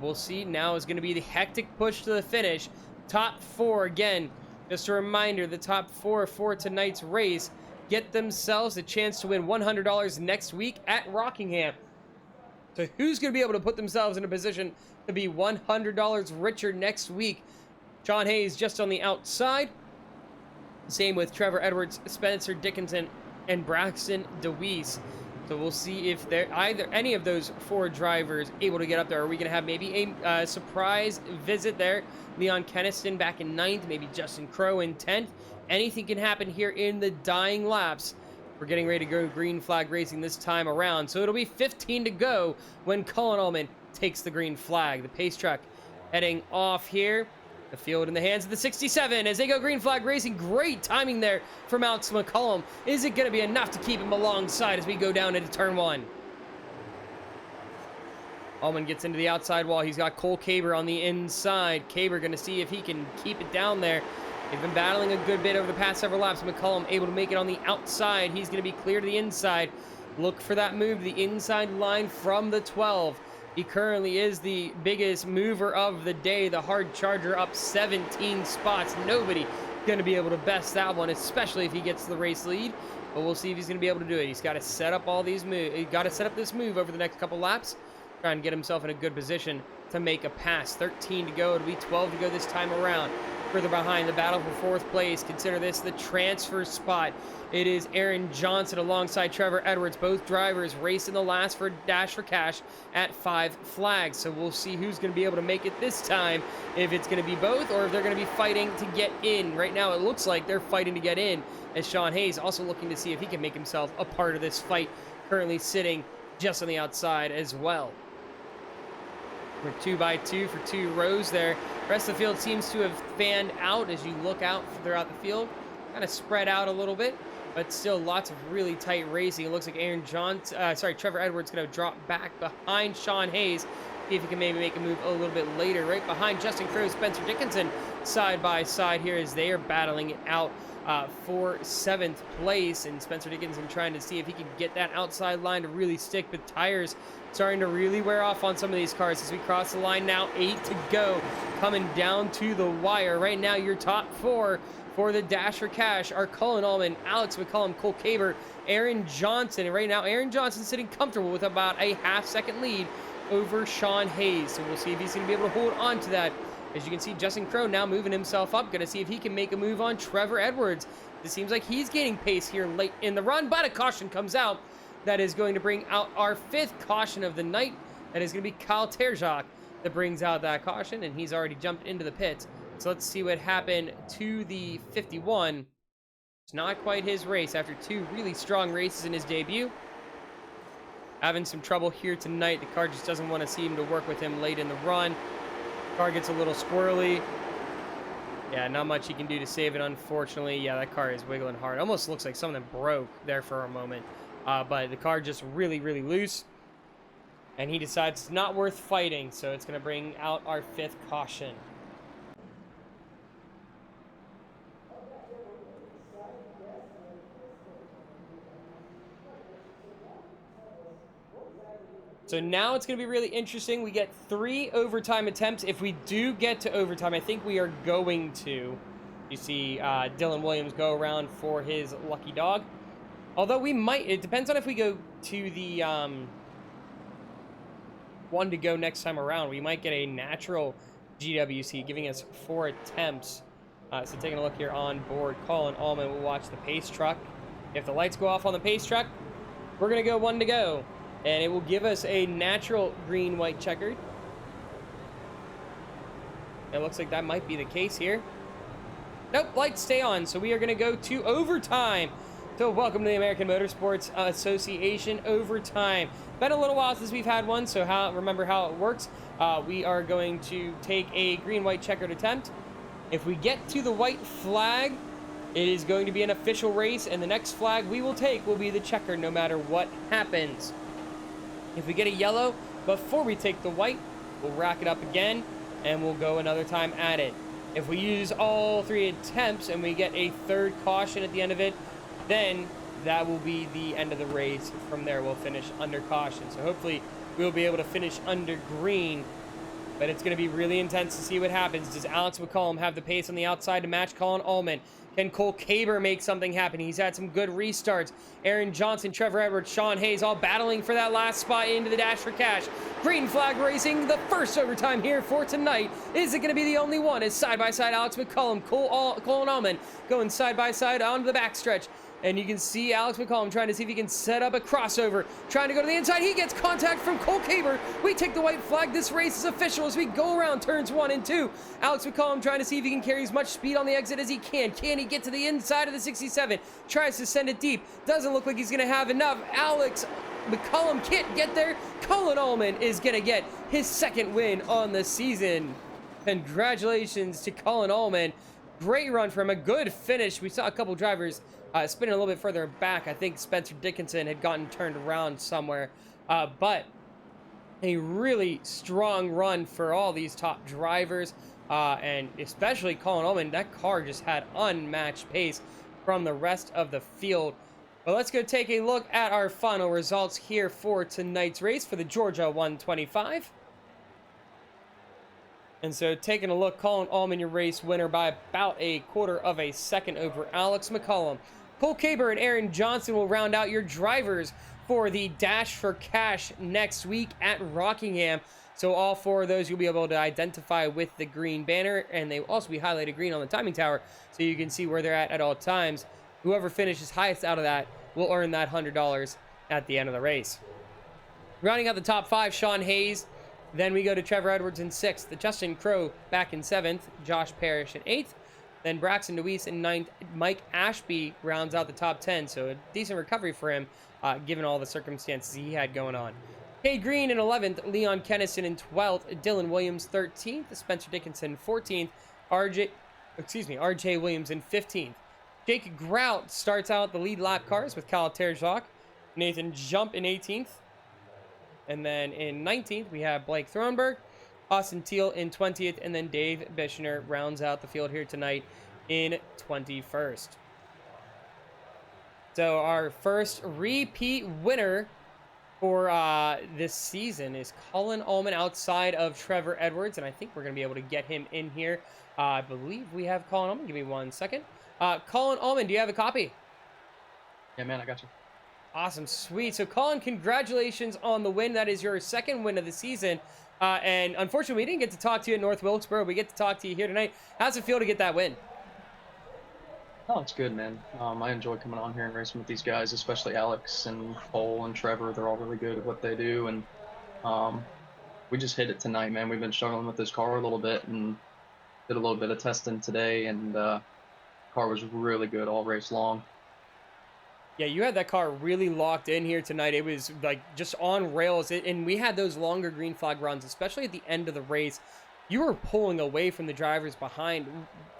[SPEAKER 1] we'll see. Now is going to be the hectic push to the finish. Top 4 again. Just a reminder, the top 4 for tonight's race get themselves a chance to win $100 next week at Rockingham. So who's going to be able to put themselves in a position to be $100 richer next week? Sean Hayes just on the outside. Same with Trevor Edwards, Spencer Dickinson, and Braxton DeWeese. So we'll see if they're either any of those 4 drivers able to get up there. Are we going to have maybe a surprise visit there? Leon Keniston back in 9th, maybe Justin Crowe in 10th. Anything can happen here in the dying laps. We're getting ready to go green flag racing this time around. So it'll be 15 to go when Colin Allman takes the green flag. The pace truck heading off here. The field in the hands of the 67 as they go green flag racing. Great timing there from Alex McCullum. Is it going to be enough to keep him alongside as we go down into turn 1? Allman gets into the outside wall. He's got Cole Caber on the inside. Caber going to see if he can keep it down there. They've been battling a good bit over the past several laps. McCullum able to make it on the outside. He's going to be clear to the inside. Look for that move to the inside line from the 12. He currently is the biggest mover of the day. The hard charger up 17 spots. Nobody going to be able to best that one, especially if he gets the race lead. But we'll see if he's going to be able to do it. He's got to set up all these moves. He's got to set up this move over the next couple laps. Try and get himself in a good position to make a pass. 13 to go. It'll be 12 to go this time around. Further behind, the battle for 4th place. Consider this the transfer spot. It is Aaron Johnson alongside Trevor Edwards. Both drivers racing the last for Dash for Cash at 5 flags. So we'll see who's going to be able to make it this time. If it's going to be both or if they're going to be fighting to get in. Right now, it looks like they're fighting to get in. As Sean Hayes also looking to see if he can make himself a part of this fight. Currently sitting just on the outside as well. We're 2 by 2 for 2 rows there. The rest of the field seems to have fanned out as you look out throughout the field. Kind of spread out a little bit, but still lots of really tight racing. It looks like Trevor Edwards going to drop back behind Sean Hayes. See if he can maybe make a move a little bit later. Right behind Justin Crowe, Spencer Dickinson side by side here as they are battling it out for 7th place. And Spencer Dickinson trying to see if he can get that outside line to really stick. But tires starting to really wear off on some of these cars as we cross the line now. 8 to go, coming down to the wire. Right now, your top 4 for the Dash for Cash are Colin Allman, Alex McCullum, Cole Caber, Aaron Johnson. And right now, Aaron Johnson sitting comfortable with about a half-second lead over Sean Hayes. So we'll see if he's going to be able to hold on to that. As you can see, Justin Crowe now moving himself up. Going to see if he can make a move on Trevor Edwards. It seems like he's gaining pace here late in the run, but a caution comes out. That is going to bring out our 5th caution of the night. That is going to be Kyle Terjak that brings out that caution, and he's already jumped into the pits. So let's see what happened to the 51. It's not quite his race after 2 really strong races in his debut. Having some trouble here tonight. The car just doesn't want to seem to work with him late in the run. Car gets a little squirrely. Yeah, not much he can do to save it, unfortunately. Yeah, that car is wiggling hard. Almost looks like something broke there for a moment. But the car just really, really loose. And he decides it's not worth fighting, so it's going to bring out our 5th caution. So now it's going to be really interesting. We get 3 overtime attempts. If we do get to overtime, I think we are going to. You see Dylan Williams go around for his lucky dog. Although we might, it depends on if we go to the 1 to go next time around. We might get a natural GWC giving us 4 attempts. So taking a look here on board, Colin Allman will watch the pace truck. If the lights go off on the pace truck, we're going to go 1 to go. And it will give us a natural green, white checkered. It looks like that might be the case here. Nope, lights stay on. So we are going to go to overtime. So welcome to the American Motorsports Association overtime. Been a little while since we've had one, so remember how it works. we are going to take a green-white checkered attempt. If we get to the white flag, it is going to be an official race, and the next flag we will take will be the checkered no matter what happens. If we get a yellow before we take the white, we'll rack it up again, and we'll go another time at it. If we use all 3 attempts and we get a 3rd caution at the end of it, then that will be the end of the race. From there, we'll finish under caution. So hopefully we'll be able to finish under green, but it's going to be really intense to see what happens. Does Alex McCollum have the pace on the outside to match Colin Allman? Can Cole Caber make something happen? He's had some good restarts. Aaron Johnson, Trevor Edwards, Sean Hayes all battling for that last spot into the dash for cash. Green flag racing, the first overtime here for tonight. Is it going to be the only one? Is side-by-side Alex McCollum, Colin Allman going side-by-side onto the backstretch. And you can see Alex McCollum trying to see if he can set up a crossover. Trying to go to the inside. He gets contact from Cole Caber. We take the white flag. This race is official as we go around turns 1 and 2. Alex McCollum trying to see if he can carry as much speed on the exit as he can. Can he get to the inside of the 67? Tries to send it deep. Doesn't look like he's going to have enough. Alex McCollum can't get there. Colin Allman is going to get his 2nd win on the season. Congratulations to Colin Allman. Great run for him. A good finish. We saw a couple drivers spinning a little bit further back. I think Spencer Dickinson had gotten turned around somewhere. But a really strong run for all these top drivers. And especially Colin Allman. That car just had unmatched pace from the rest of the field. But let's go take a look at our final results here for tonight's race for the Georgia 125. And so taking a look, Colin Allman, your race winner by about a 1/4 of a second over Alex McCollum. Cole Caber and Aaron Johnson will round out your drivers for the Dash for Cash next week at Rockingham. So all 4 of those you'll be able to identify with the green banner, and they will also be highlighted green on the timing tower so you can see where they're at all times. Whoever finishes highest out of that will earn that $100 at the end of the race. Rounding out the top 5, Sean Hayes. Then we go to Trevor Edwards in 6th, Justin Crow back in 7th, Josh Parrish in 8th, then Braxton DeWeese in 9th, Mike Ashby rounds out the top 10, so a decent recovery for him, given all the circumstances he had going on. Cade Green in 11th, Leon Kennison in 12th, Dylan Williams 13th, Spencer Dickinson 14th, RJ Williams in 15th. Jake Grout starts out the lead lap cars with Kyle Terjok, Nathan Jump in 18th. And then in 19th, we have Blake Thronberg, Austin Teal in 20th, and then Dave Bishner rounds out the field here tonight in 21st. So our first repeat winner for this season is Colin Allman outside of Trevor Edwards, and I think we're going to be able to get him in here. I believe we have Colin Allman. Give me 1 second. Colin Allman, do you have a copy?
[SPEAKER 2] Yeah, man, I got you.
[SPEAKER 1] Awesome, sweet. So, Colin, congratulations on the win. That is your 2nd win of the season. And unfortunately, we didn't get to talk to you at North Wilkesboro. We get to talk to you here tonight. How's it feel to get that win?
[SPEAKER 2] Oh, it's good, man. I enjoy coming on here and racing with these guys, especially Alex and Cole and Trevor. They're all really good at what they do. And we just hit it tonight, man. We've been struggling with this car a little bit and did a little bit of testing today. And the car was really good all race long.
[SPEAKER 1] Yeah, you had that car really locked in here tonight. It was like just on rails, and we had those longer green flag runs, especially at the end of the race. You were pulling away from the drivers behind.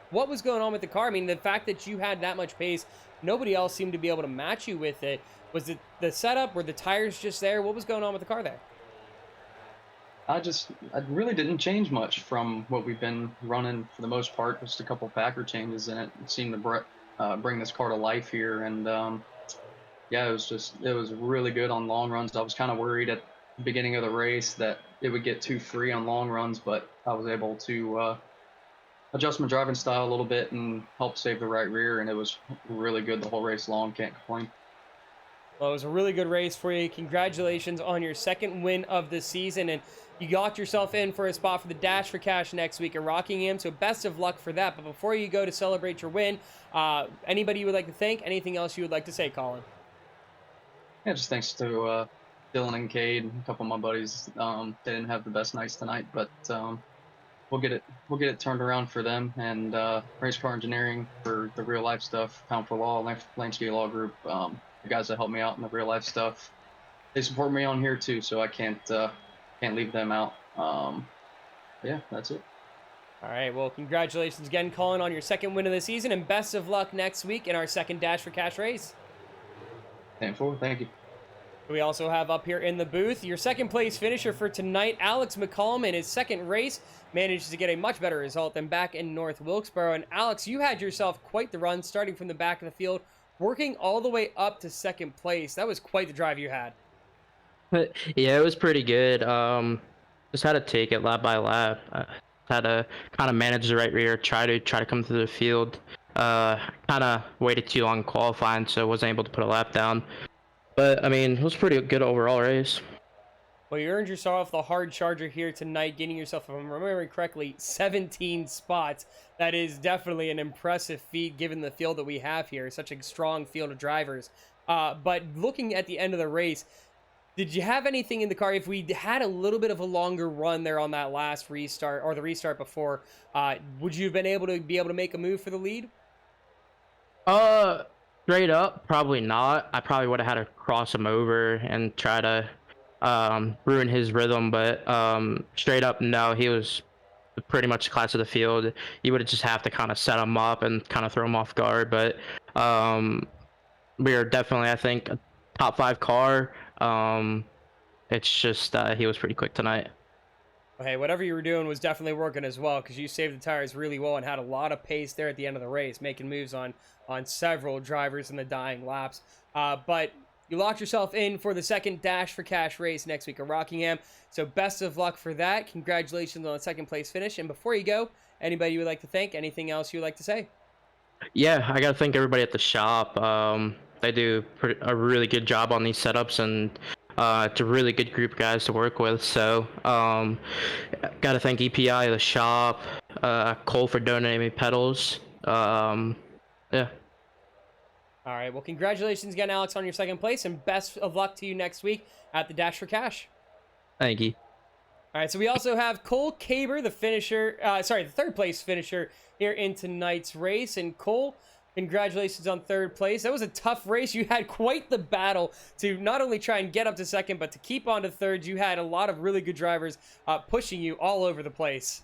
[SPEAKER 1] What was going on with the car? I mean, the fact that you had that much pace, nobody else seemed to be able to match you with it. Was it the setup? Were the tires just there? What was going on with the car there?
[SPEAKER 2] I really didn't change much from what we've been running for the most part. Just a couple Packer changes in it. It seemed to bring this car to life here, and yeah, it was really good on long runs. I was kind of worried at the beginning of the race that it would get too free on long runs, but I was able to adjust my driving style a little bit and help save the right rear, and it was really good the whole race long. Can't complain.
[SPEAKER 1] Well, it was a really good race for you. Congratulations on your 2nd win of the season, and you got yourself in for a spot for the Dash for Cash next week at Rockingham, so best of luck for that. But before you go to celebrate your win, anybody you would like to thank? Anything else you would like to say, Colin?
[SPEAKER 2] Yeah, just thanks to Dylan and Cade, a couple of my buddies. They didn't have the best nights tonight, but we'll get it turned around for them. And Race Car Engineering for the real life stuff, Pound for Law, Landscape Law Group, the guys that help me out in the real life stuff. They support me on here too, so I can't leave them out. Um, yeah, that's it.
[SPEAKER 1] All right, well, congratulations again, Colin, on your second win of the season, and best of luck next week in our second Dash for Cash race.
[SPEAKER 2] And forward, thank you.
[SPEAKER 1] We also have up here in the booth your second place finisher for tonight, Alex McCollum, in his second race managed to get a much better result than back in North Wilkesboro. And Alex, you had yourself quite the run, starting from the back of the field, working all the way up to second place. That was quite the drive you had.
[SPEAKER 3] But yeah, it was pretty good. Just had to take it lap by lap. Had to kind of manage the right rear, try to come through the field. Kind of waited too long qualifying, so wasn't able to put a lap down. But I mean, it was pretty good overall race.
[SPEAKER 1] Well, you earned yourself the hard charger here tonight, getting yourself, if I'm remembering correctly, 17 spots. That is definitely an impressive feat given the field that we have here, such a strong field of drivers. But looking at the end of the race, did you have anything in the car? If we had a little bit of a longer run there on that last restart, or the restart before, would you have been able to make a move for the lead?
[SPEAKER 3] Straight up, probably not. I probably would have had to cross him over and try to ruin his rhythm, but straight up, no. He was pretty much the class of the field. You would just have to kind of set him up and kind of throw him off guard, but we are definitely, I think, a top 5 car. It's just he was pretty quick tonight.
[SPEAKER 1] Hey, whatever you were doing was definitely working as well, because you saved the tires really well and had a lot of pace there at the end of the race, making moves on several drivers in the dying laps. But you locked yourself in for the second Dash for Cash race next week at Rockingham. So best of luck for that. Congratulations on the second place finish. And before you go, anybody you would like to thank? Anything else you would like to say?
[SPEAKER 3] Yeah, I gotta thank everybody at the shop. They do a really good job on these setups, and it's a really good group of guys to work with. So, gotta thank EPI, the shop, Cole for donating me pedals. Yeah.
[SPEAKER 1] All right. Well, congratulations again, Alex, on your second place, and best of luck to you next week at the Dash for Cash.
[SPEAKER 3] Thank you.
[SPEAKER 1] All right, so we also have Cole Caber, the third place finisher here in tonight's race. And Cole, congratulations on third place. That was a tough race. You had quite the battle to not only try and get up to second, but to keep on to third. You had a lot of really good drivers pushing you all over the place.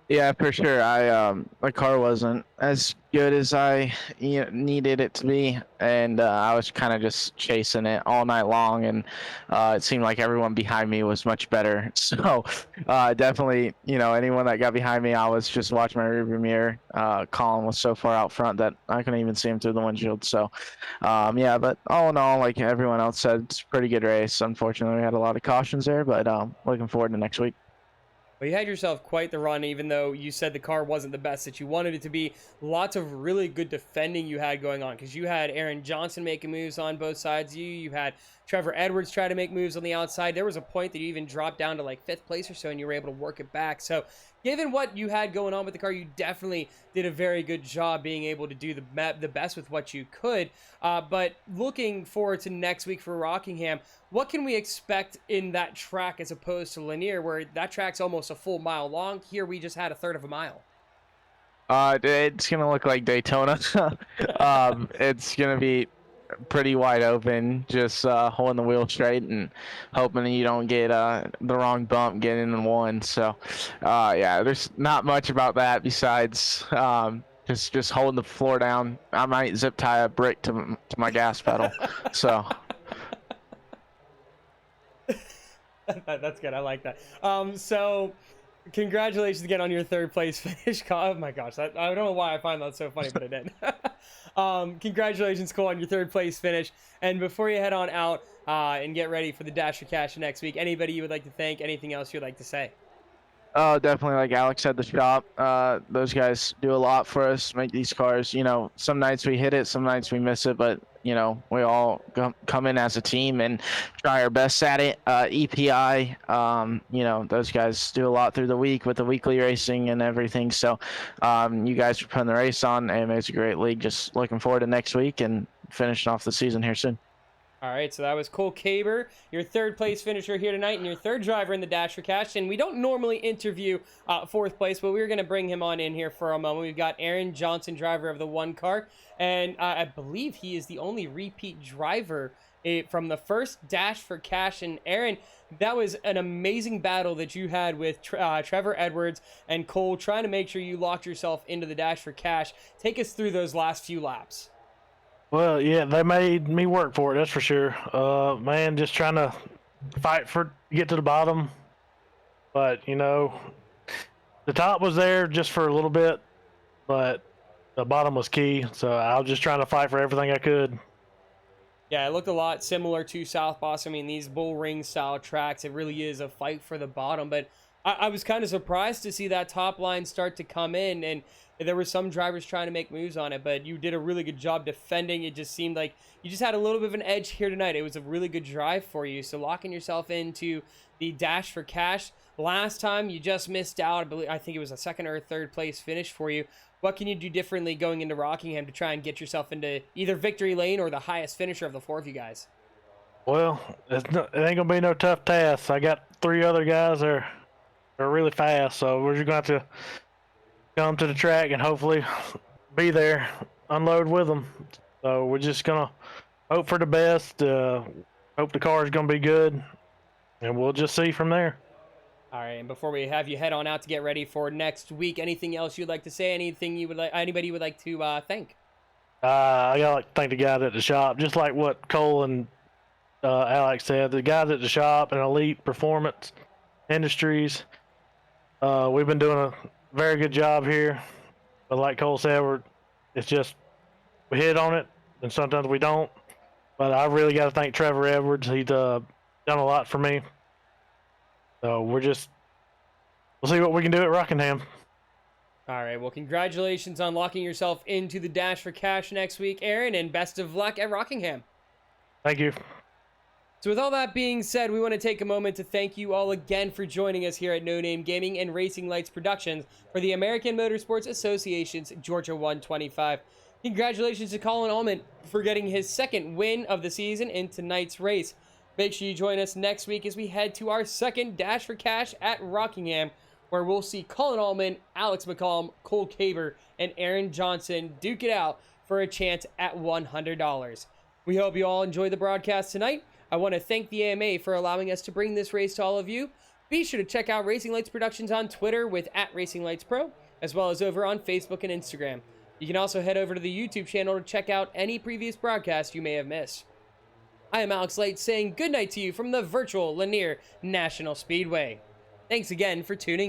[SPEAKER 4] Yeah, for sure. My car wasn't as good as I needed it to be, and I was kind of just chasing it all night long, and it seemed like everyone behind me was much better. So definitely, anyone that got behind me, I was just watching my rearview mirror. Colin was so far out front that I couldn't even see him through the windshield. So yeah, but all in all, like everyone else said, it's a pretty good race. Unfortunately, we had a lot of cautions there, but looking forward to next week.
[SPEAKER 1] Well, you had yourself quite the run, even though you said the car wasn't the best that you wanted it to be. Lots of really good defending you had going on, because you had Aaron Johnson making moves on both sides of you. You had Trevor Edwards try to make moves on the outside. There was a point that you even dropped down to like 5th place or so, and you were able to work it back. So given what you had going on with the car, you definitely did a very good job being able to do the best with what you could. But looking forward to next week for Rockingham, what can we expect in that track as opposed to Lanier, where that track's almost a full mile long? Here we just had a third of a mile.
[SPEAKER 4] It's gonna look like Daytona. It's gonna be pretty wide open, just holding the wheel straight and hoping you don't get the wrong bump getting in one. So yeah, there's not much about that besides just holding the floor down. I might zip tie a brick to my gas pedal. So
[SPEAKER 1] that's good. I like that. So congratulations again on your third place finish. Oh my gosh, I don't know why I find that so funny, but I did. Congratulations, Cole, on your third place finish. And before you head on out and get ready for the Dash for Cash next week, anybody you would like to thank? Anything else you'd like to say?
[SPEAKER 4] Oh, definitely. Like Alex said, the shop. Those guys do a lot for us, make these cars. Some nights we hit it, some nights we miss it, but we all come in as a team and try our best at it. EPI, those guys do a lot through the week with the weekly racing and everything. So you guys are putting the race on. AMA's a great league. Just looking forward to next week and finishing off the season here soon.
[SPEAKER 1] All right, so that was Cole Caber, your third place finisher here tonight, and your third driver in the Dash for Cash. And we don't normally interview fourth place, but we're going to bring him on in here for a moment. We've got Aaron Johnson, driver of the one car, and I believe he is the only repeat driver from the first Dash for Cash. And Aaron, that was an amazing battle that you had with Trevor Edwards and Cole, trying to make sure you locked yourself into the Dash for Cash. Take us through those last few laps.
[SPEAKER 5] Well, yeah, they made me work for it, that's for sure. Man, just trying to fight to get to the bottom. But, you know, the top was there just for a little bit, but the bottom was key. So I was just trying to fight for everything I could.
[SPEAKER 1] Yeah, it looked a lot similar to South Boston. I mean, these bull ring style tracks, it really is a fight for the bottom. But I was kind of surprised to see that top line start to come in, and there were some drivers trying to make moves on it, but you did a really good job defending. It just seemed like you just had a little bit of an edge here tonight. It was a really good drive for you. So locking yourself into the Dash for Cash. Last time you just missed out. I think it was a second or third place finish for you. What can you do differently going into Rockingham to try and get yourself into either victory lane or the highest finisher of the four of you guys?
[SPEAKER 5] Well, it ain't going to be no tough task. I got 3 other guys that are really fast, so we're just going to have to come to the track and hopefully be there, unload with them. So we're just going to hope for the best, hope the car is going to be good, and we'll just see from there.
[SPEAKER 1] All right, and before we have you head on out to get ready for next week, anything else you'd like to say? Anything you would like? Anybody you would like to thank?
[SPEAKER 5] I gotta thank the guys at the shop, just like what Cole and Alex said. The guys at the shop and Elite Performance Industries. We've been doing a very good job here, but like Cole said, it's just we hit on it, and sometimes we don't. But I really got to thank Trevor Edwards. He's done a lot for me. So we'll see what we can do at Rockingham.
[SPEAKER 1] All right, well, congratulations on locking yourself into the Dash for Cash next week, Aaron, and best of luck at Rockingham.
[SPEAKER 5] Thank you.
[SPEAKER 1] So with all that being said, we want to take a moment to thank you all again for joining us here at No Name Gaming and Racing Lights Productions for the American Motorsports Association's Georgia 125. Congratulations to Colin Allman for getting his second win of the season in tonight's race. Make sure you join us next week as we head to our second Dash for Cash at Rockingham, where we'll see Colin Allman, Alex McCollum, Cole Caber, and Aaron Johnson duke it out for a chance at $100. We hope you all enjoyed the broadcast tonight. I want to thank the AMA for allowing us to bring this race to all of you. Be sure to check out Racing Lights Productions on Twitter with @RacingLightsPro, as well as over on Facebook and Instagram. You can also head over to the YouTube channel to check out any previous broadcasts you may have missed. I am Alex Light saying goodnight to you from the virtual Lanier National Speedway. Thanks again for tuning in.